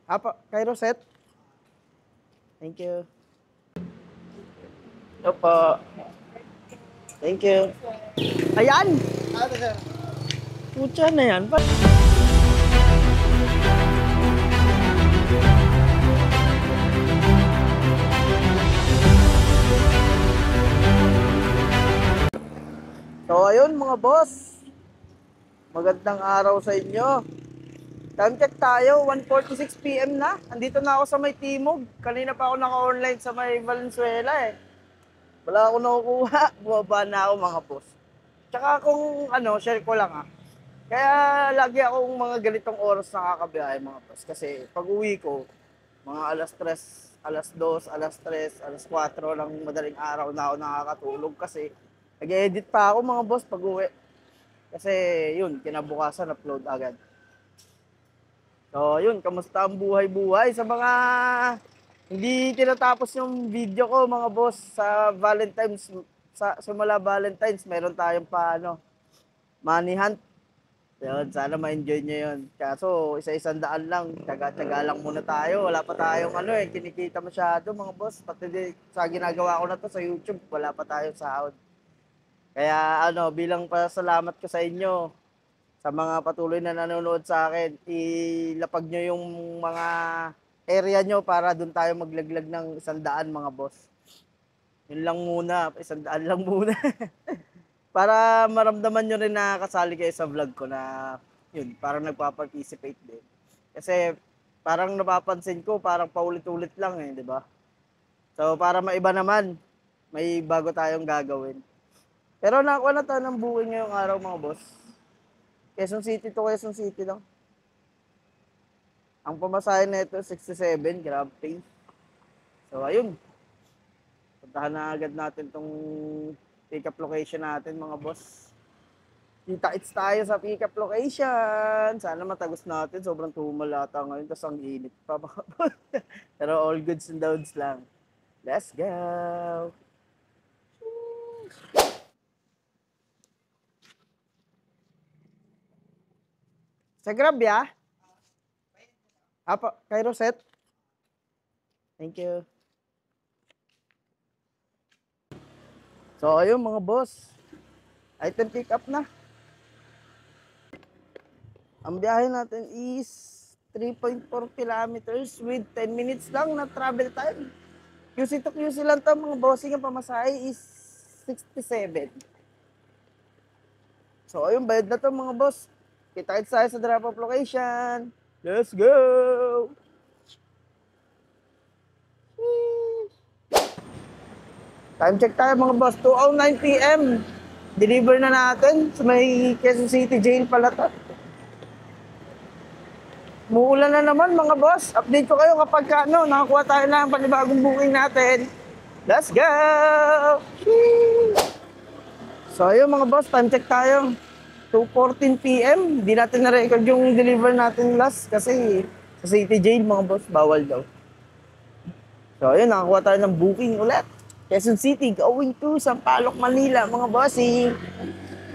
Apa, kay Rosette. Thank you. Opo. Thank you. Ayan! Ano, sir? Pucha na yan. So ayun mga boss. Magandang araw sa inyo. Time check tayo, 1:46 PM na. Andito na ako sa may Timog. Kanina pa ako naka-online sa may Valenzuela eh. Wala ako nakukuha. Bumaba na ako mga boss. Tsaka kung share ko lang Kaya lagi akong mga ganitong oras nakakabiyahe mga boss. Kasi pag uwi ko, mga alas 3, alas 2, alas 3, alas 4 lang madaling araw na ako nakakatulog. Kasi nag-edit pa ako mga boss pag uwi. Kasi yun, kinabukasan upload agad. So yun, kamusta ang buhay-buhay sa mga hindi tinatapos yung video ko mga boss sa Valentine's, sa simula Valentine's, meron tayong money hunt. Yun, sana ma-enjoy nyo yun. Kaso, isa-isang daan lang. Tsaga-tsaga lang muna tayo. Wala pa tayong kinikita masyado mga boss. Pati sa ginagawa ko na to sa YouTube, wala pa tayong sahod. Kaya bilang pasalamat ko sa inyo, sa mga patuloy na nanonood sa akin, ilapag nyo yung mga area nyo para doon tayo maglaglag ng 100 mga boss. Yun lang muna, 100 lang muna. Para maramdaman nyo rin na kasali kayo sa vlog ko na yun, parang nagpa-participate din. Kasi parang napapansin ko, parang paulit-ulit lang di ba? So para maiba naman, may bago tayong gagawin. Pero nakuha na tayo ng booking ngayong araw mga boss. Quezon City to Quezon City lang. Ang pamasahe na ito, 67, grab pay. So ayun, puntahan na agad natin tong pick-up location natin mga boss. Kita-its tayo sa pick-up location. Sana matagos natin. Sobrang tumal ata ngayon. Tapos ang init pa mga boss. Pero all goods and downs lang. Let's go! Sa Grab ya? Apa, kay Rosette. Thank you. So ayun mga boss. Item pick up na. Ang biyahe natin is 3.4 kilometers with 10 minutes lang na travel time. QC to QC lang to mga bossing. Ang pamasahe is 67. So ayun, bayad na to mga boss. Kita-kits tayo sa drop-off location. Let's go! Time check tayo mga boss, 2:09 PM. Deliver na natin sa may Quezon City Jail pala to. Muulan na naman mga boss. Update ko kayo kapag nakakuha tayo ng panibagong booking natin. Let's go! So ayun mga boss, time check tayo. 2:14 PM. Di natin na-record yung deliver natin last kasi sa City Jail mga boss, bawal daw. So ayun, nakakuha tayo ng booking ulit. Quezon City, going to Sampaloc, Manila, mga bossing.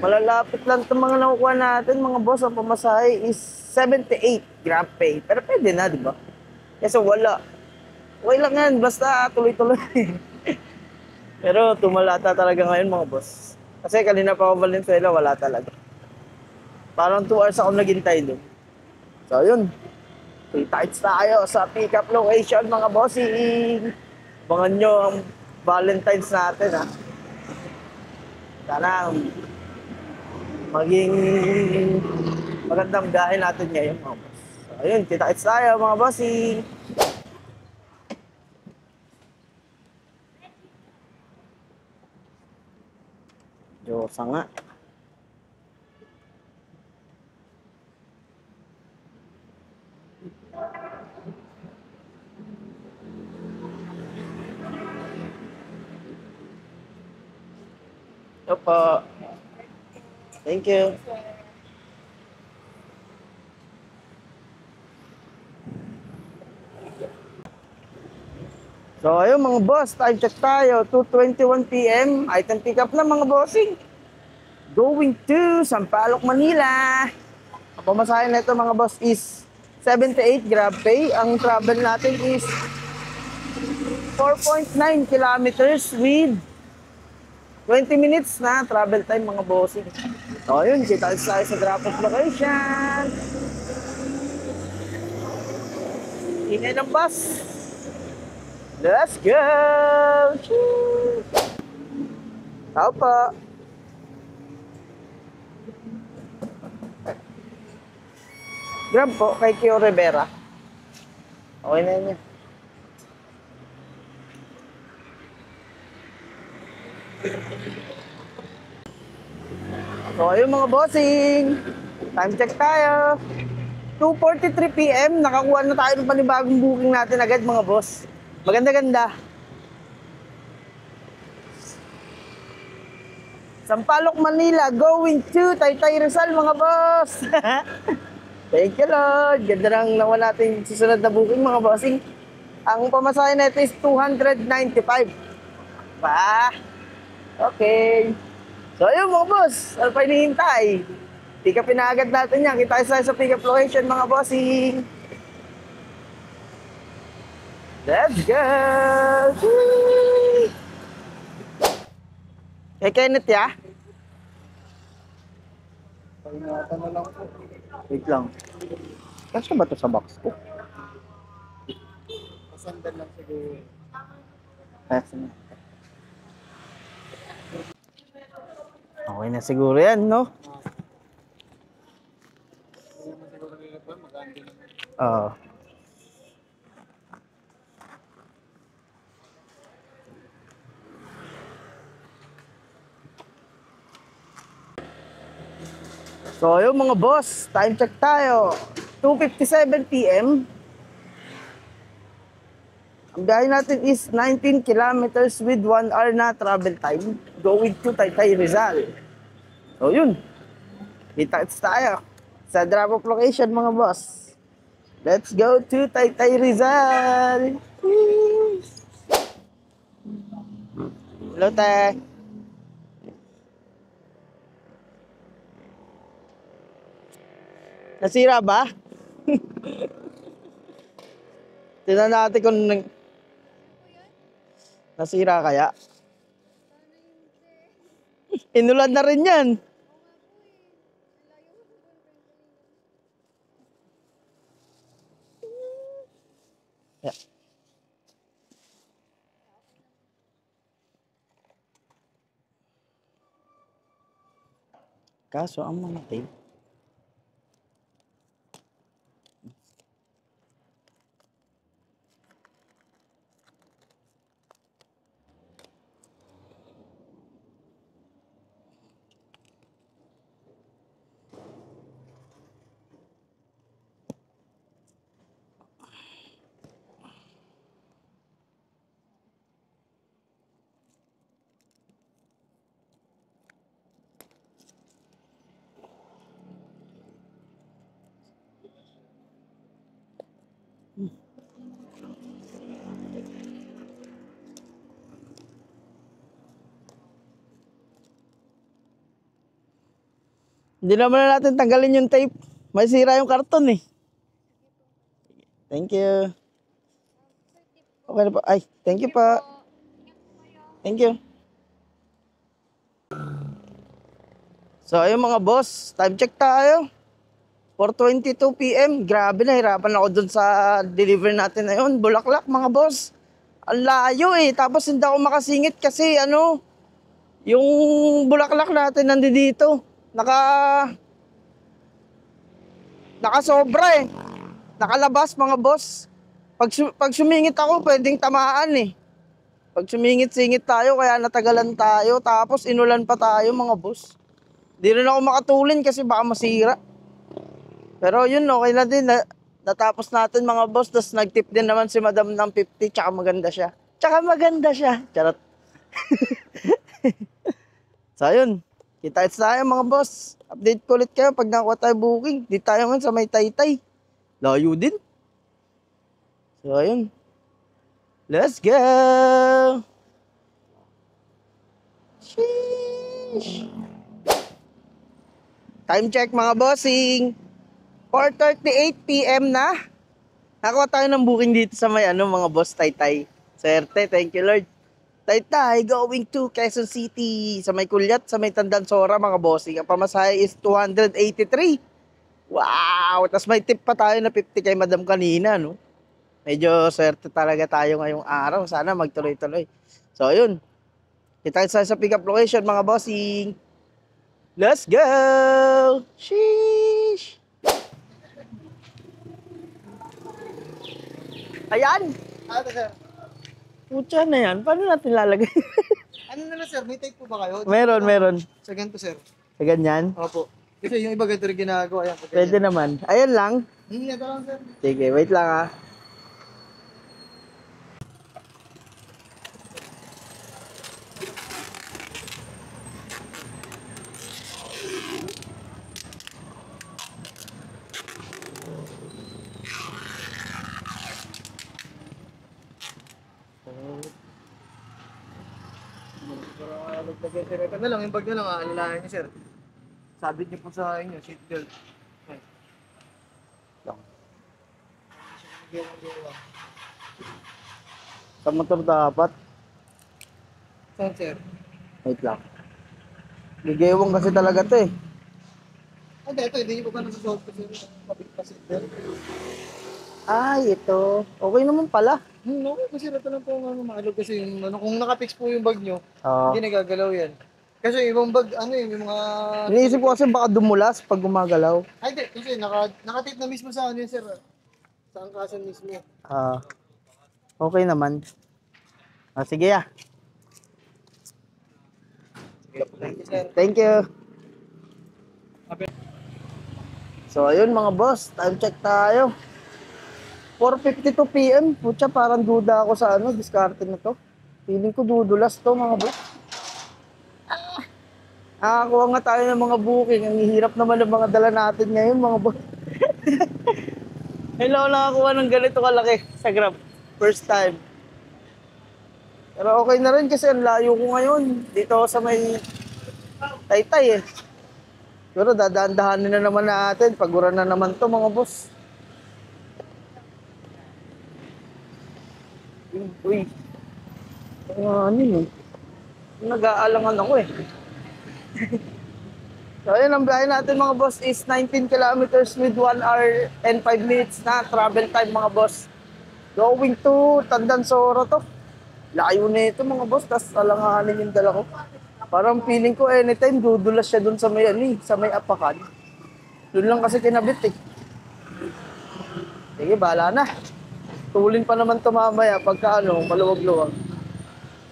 Malalapit lang itong mga nakukuha natin, mga boss. Ang pamasahe is 78 grab pay. Pero pwede na, di ba? Kasi wala. Okay lang yan, basta tuloy-tuloy. Pero tumalata talaga ngayon, mga boss. Kasi kanina pa ako Valenzuela, wala talaga. Parang 2 hours ako naghintay doon. So, yun. Kita-kits tayo sa pick-up location, mga bossing. Abangan nyo ang Valentine's natin, Sana maging magandang biyahe natin ngayon, mga boss. So, ayun, kita-kits tayo, mga bossing. Diyosa nga. Opo. Thank you. So ayun mga boss, time check tayo. 2:21 PM. Item pick up na mga bossing. Going to Sampaloc, Manila. Ang pamasahe na ito mga boss is 78 GrabPay. Ang travel natin is 4.9 kilometers with 20 minutes na travel time mga bossing. So yun, kita tayo sa drop-off location. Ingay ng bus. Let's go! Tao pa. Grab po kay Kio Rivera. Okay na yun. So ayun mga bossing. Time check tayo. 2:43 PM. Nakakuha na tayo ng panibagong booking natin agad mga boss. Maganda-ganda. Sampaloc, Manila, going to Taytay Rizal mga boss. Thank you Lord. Ganda lang nakuha natin susunod na booking mga bossing. Ang pamasahe nito is 295. Pa. Okay. So ayun mga boss, ano pa hinihintay? Pick upin na agad natin yan. Kita tayo sa pick up location mga bossing. Let's go! Woo! Kay Kenneth ya? Pangingatan na lang po. Wait lang. Kasya ba ito sa box ko? Pasandan lang siguro. Okay na siguro yan, no? Hindi naman siguro nila po, mag-andi naman. Oo. So, yung mga boss, time check tayo. 2:57 PM. Ang biyahe natin is 19 kilometers with 1 hour na travel time going to Taytay Rizal. So, yun. Kita-kits tayo sa drop-off location, mga boss. Let's go to Taytay Rizal. Hello, te. Nasira ba? Tignan natin kung nasira kaya. Inulan na rin yan. Yeah. Kaso ang mga tape. Hindi naman na natin tanggalin yung tape. May sira yung karton eh. Thank you. Okay na po. Ay, thank you pa. Thank you. So, ayun mga boss. Time check tayo. 4:22 PM. Grabe, nahirapan ako dun sa delivery natin na yun. Bulaklak mga boss. Ang layo eh. Tapos hindi ako makasingit kasi yung bulaklak natin nandito. Nakasobra eh. Nakalabas mga boss. Pag sumingit ako, pwedeng tamaan eh. Pag sumingit-singit tayo, kaya natagalan tayo. Tapos inulan pa tayo mga boss. Di rin ako makatulin kasi baka masira. Pero yun, okay na din. Natapos natin mga boss. Tapos nag-tip din naman si madam ng 50. Tsaka maganda siya. Charot. So yun. Kita-kits tayo mga boss. Update ko ulit kayo pag nakuha tayo booking. Di tayo ngayon sa may Taytay. Layo din. So ayun. Let's go! Sheesh. Time check mga bossing. 4:38 PM na. Nakuha tayo ng booking dito sa may mga boss, Taytay. Swerte, thank you Lord. Taytay, going to Quezon City. Sa may Kulyat, sa may Tandansora, mga bossing. Ang pamasahe is 283. Wow! Tapos may tip pa tayo na 50 kay madam kanina, no? Medyo swerte talaga tayo ngayong araw. Sana magtuloy-tuloy. So, yun. Kita tayo sa pick-up location, mga bossing. Let's go! Sheesh! Ayan! Ito sir. Putya na yan. Paano natin lalagay? Ano na lang sir, may tape po ba kayo? meron. Sa ganito sir. Sa ganyan? Opo. Kasi yung iba ganito rin ginagawa. Ayan, Pwede naman. Ayan lang. Ito lang sir. Sige, wait lang ah. Para magtagay sir. Ito na lang, yung bag na lang alalahan niyo sir. Sabit niyo po sa inyo, seatbelt. Ayan. Lang. Gewa-gewa. Sa motor dapat. Saan sir? Wait lang. Gigewang kasi talaga to eh. Hindi niyo po ba nasusuot ko sir? Kapit pa seatbelt. Ay, ito. Okay naman pala. Okay, kasi ito lang po maalog kasi yung kung nakapix po yung bag nyo, Oo. hindi nagagalaw yan. Kasi ibang bag, yung mga... Iniisip ko kasi baka dumulas pag gumagalaw. Ay, hindi, kasi nakatape na mismo sa yun, sir. Sa angkasan mismo. Okay naman. Sige ah. Thank you, sir. Thank you. So ayun mga boss, time check tayo. 4:52 PM. Putya, parang duda ako sa diskarte na to. Feeling ko dudulas to mga boss. Nakakuha nga tayo ng mga booking. Ang hirap naman ng mga dala natin ngayon mga boss. Hello, nakakuha ng ganito kalaki sa Grab. First time. Pero okay na rin kasi ang layo ko ngayon. Dito ako sa may Taytay eh. Pero dadaan-dahanin na naman natin. Pagura na naman to mga boss. Uy. Ano yun? Nag-aalangan ako eh. So ayun, ang biyahe natin mga boss is 19 kilometers with 1 hour and 5 minutes na travel time mga boss. Going to Tandansora to. Layo na ito mga boss, tas alanganin yung dala ko. Parang feeling ko anytime dudulas siya dun sa may sa may apakan. Dun lang kasi kinabit eh. Sige, bahala na. Tulin pa naman ito mamaya pagka maluwag-luwag.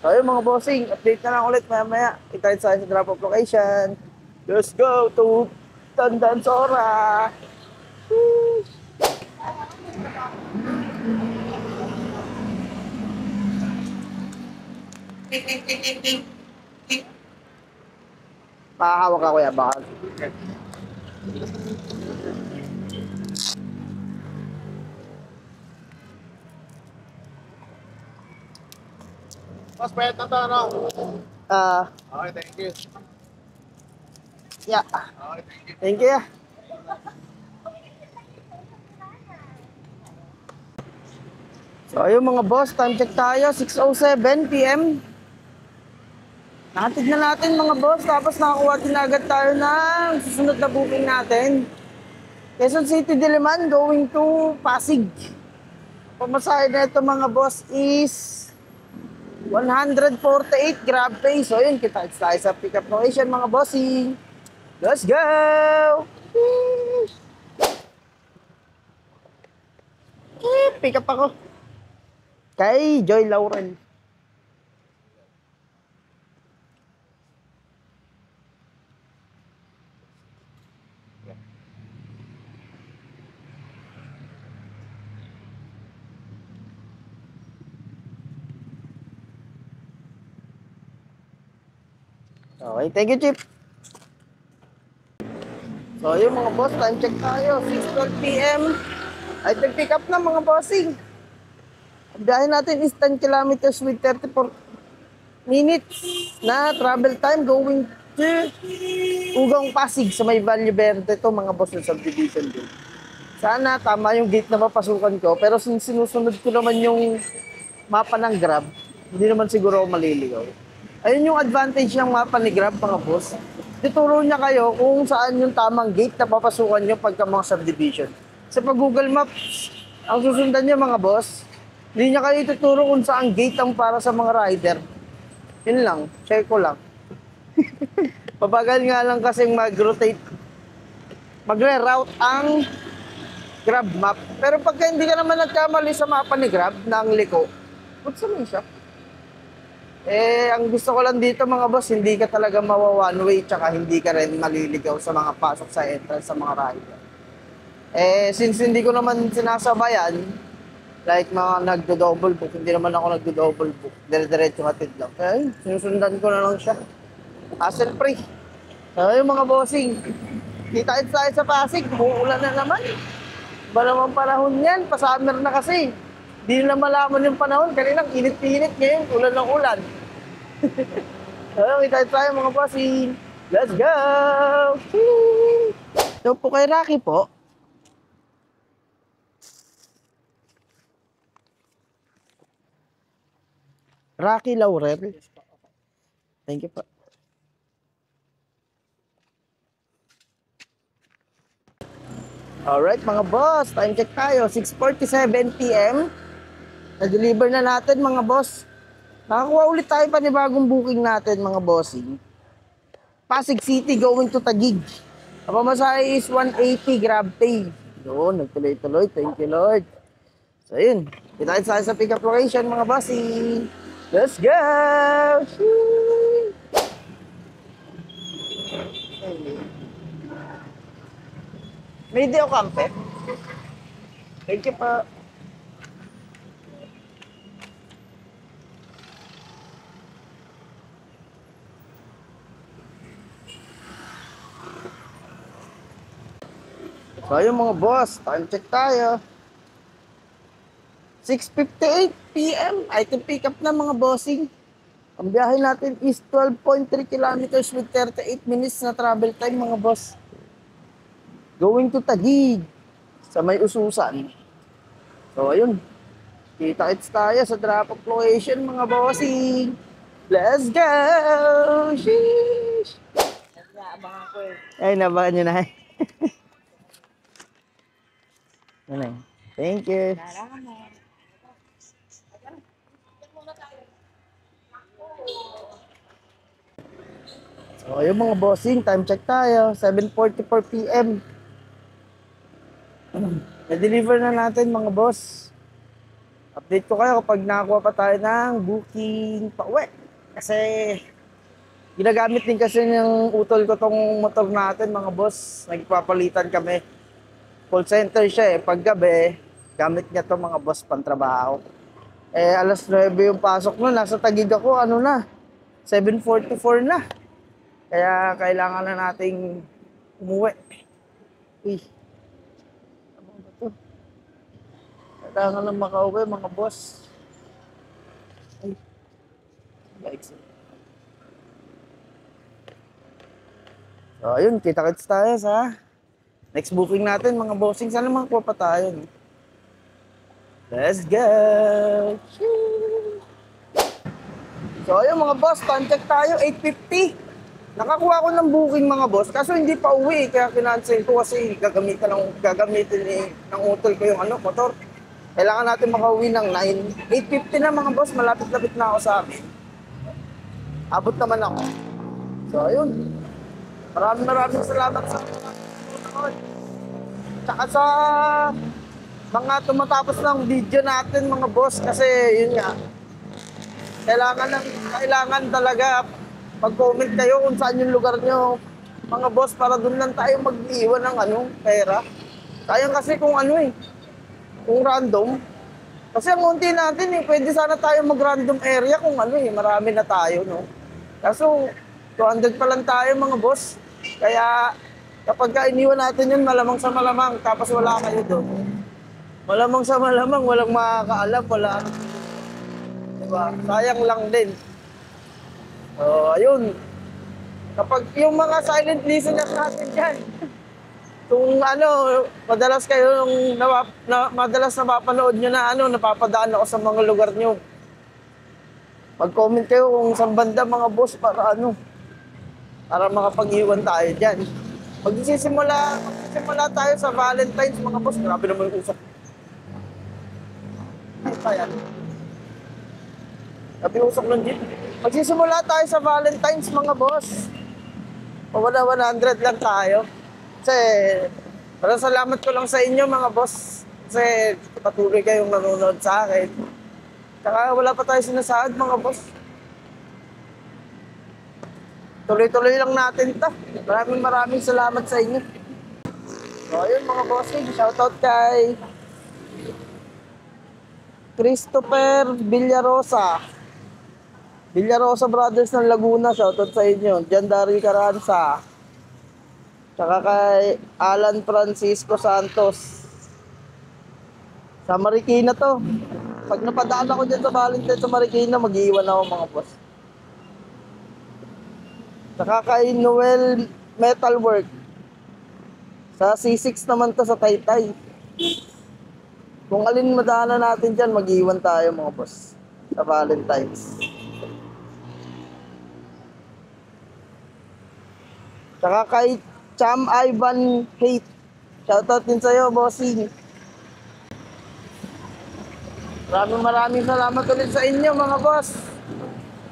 So ayun mga bossing, update na lang ulit maya-maya. Kita sa drop off location. Let's go to Tandansora. Woo! Makakawak ako yan, baka. Mas payat na to, ano? Okay, thank you. Yeah. Okay, thank you. Thank you. So ayun mga boss, time check tayo, 6:07 PM. Nakatid na natin mga boss, tapos nakakuha din agad tayo ng susunod na booking natin. Quezon City, Diliman, going to Pasig. Pamasahe na ito mga boss is 148 grab pay. So yun, kita tayo sa pick-up location mga bossing. Let's go! Pick up ako. Kay Joy Lauren. Okay, thank you, Chip. So, yung mga boss, time check tayo. 6:12 PM. Ay, pick up na mga bossing. Ang biyahe natin is 10 kilometers with 34 minutes na travel time going to Ugong Pasig sa may Valle Verde to mga boss ng subdivision din. Sana tama yung gate na papasukan ko, pero sinusunod ko naman yung mapa ng Grab, hindi naman siguro ako maliligaw. Ayun yung advantage ng mapa ni Grab, mga boss. Tuturo niya kayo kung saan yung tamang gate na papasukan nyo pagka mga subdivision. Sa pag Google Maps, ang susundan niya mga boss, hindi niya kayo ituturo kung saan gate ang para sa mga rider. Yun lang, share ko lang. Pabagal nga lang kasing mag-rotate, magre-route ang Grab map. Pero pagka hindi ka naman nagkamali sa mapa ni Grab na ang liko, buksan mo siya. Ang gusto ko lang dito mga boss, hindi ka talaga mawa one way tsaka hindi ka rin maliligaw sa mga pasok sa entrance sa mga rider. Since hindi ko naman sinasabayan, like mga nagdo-double book, hindi naman ako nagdo-double book. Dire-diretso hatid lang. Kaya sinusundan ko na lang siya. Hassle free. Yung mga bossing, kita tayo sa Pasig, uulan na naman. Ba naman panahon yan, pa-summer na kasi. Di na malaman yung panahon, kanina init-init ngayon, ulan ng ulan. Kita tayo mga bossing. Let's go! So po kay Rocky po. Rocky Laurel. Thank you po. Alright mga boss, time check tayo. 6:47 PM. Na-deliver na natin mga boss. Nakakuha ulit tayo pa ni bagong booking natin mga bossing. Pasig City going to Taguig. Ang pamasahe is 180 Grab Pay. Doon, nagtuloy-tuloy. Thank you Lord. So yun, kita tayo sa pick up location mga bossing. Let's go! May video camper. Thank you pa. So yung mga boss, time check tayo. 6:58 PM, item pick up na mga bossing. Ang biyahe natin is 12.3 kilometers with 38 minutes na travel time mga boss. Going to Taguig sa may Ususan. So ayun, kita-kits tayo sa drop-off location mga bossing. Let's go! Sheesh! Naabangan ko eh. Ay, nabangan nyo na eh. Ano eh. Thank you. So, yung mga bossing, time check tayo. 7:44 PM. Na-deliver na natin mga boss. Update ko kayo kapag nakakuha pa tayo ng booking pa uwi. Kasi ginagamit din kasi ng utol ko tong motor natin mga boss. Nagpapalitan kami. Call center siya eh. Pag gabi, gamit niya to mga boss pantrabaho. Alas 9 yung pasok nun. Nasa Taguig ako, ano na, 7:44 na. Kaya kailangan na nating umuwi. Uy. Ano ba ito? Kailangan na makauwi mga boss. Ay. Yikes. So, ayun, kita-kits tayo sa next booking natin, mga bossing. Sana makakuha pa tayo. No? Let's go! So, ayun mga boss, time check tayo, 8:50. Nakakuha ko ng booking mga boss, kaso hindi pa uwi. Kaya kinansel ko kasi gagamitin ng utol ko yung motor. Kailangan natin makauwi ng 9. 8:50 na mga boss, malapit-lapit na ako sa amin. Abot naman ako. So, ayun. Maraming salamat sa mga tsaka sa mga tumatapos ng video natin mga boss kasi yun nga. Kailangan talaga mag-comment kayo kung saan yung lugar nyo mga boss para doon lang tayo mag-iwan ng pera. Sayang kasi kung kung random. Kasi ang unti natin pwede sana tayo mag-random area kung marami na tayo, no? Kaso 200 pa lang tayo mga boss. Kaya kapag iniwan natin yun, malamang sa malamang, tapos wala kayo doon. Malamang sa malamang, walang makakaalam, wala. Diba? Sayang lang din. So, ayun. Kapag yung mga silent listeners natin dyan, Kung ano, madalas kayo madalas napapanood nyo na ano, napapadaan ako sa mga lugar nyo. Mag-comment kayo kung saan banda mga boss para ano, para makapag-iwan tayo dyan. Magsisimula tayo sa Valentine's mga boss. Grabe naman yung usap. Ay, pa yan. Grabe yung usap ng jeep. Magsisimula tayo sa Valentine's mga boss. Wala 100 lang tayo. Kasi, parang salamat ko lang sa inyo mga boss. Kasi patuloy kayong nanonood sa akin. Tsaka wala pa tayo sinasahod mga boss. Tuloy-tuloy lang natin ito. Maraming salamat sa inyo. So, ayun mga bossing. Shoutout kay Christopher Villarosa. Villarosa Brothers ng Laguna. Shoutout sa inyo. Jandari Caranza. Tsaka kay Alan Francisco Santos. Sa Marikina to. Pag napadaan ako dyan sa Valentine sa Marikina, mag-iwan ako mga boss. Tsaka kay Noel Metalwork. Sa C6 naman to sa Taytay. Kung alin madaanan natin dyan, mag-iwan tayo mga boss. Sa Valentine's. Tsaka kay Cham Ivan Hate. Shoutout din sa'yo, bossing. Maraming salamat ulit sa inyo mga boss.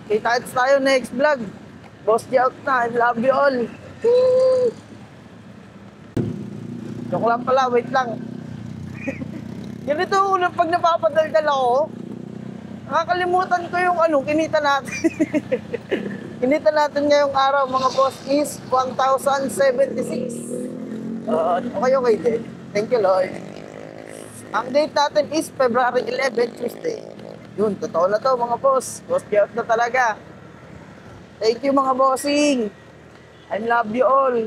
Kita-kits tayo next vlog. Boss G out na. I love you all. Woo! Joke lang pala, wait lang. Ganito unang pag napapadaldal ako, nakakalimutan ko yung ano, kinita natin. Kinita natin ngayong araw mga boss is 1,076. Okay din. Thank you Lord. Ang date natin is February 11, Tuesday. Yun, totoo na to mga boss. Boss G out na talaga. Thank you mga bossing. I love you all.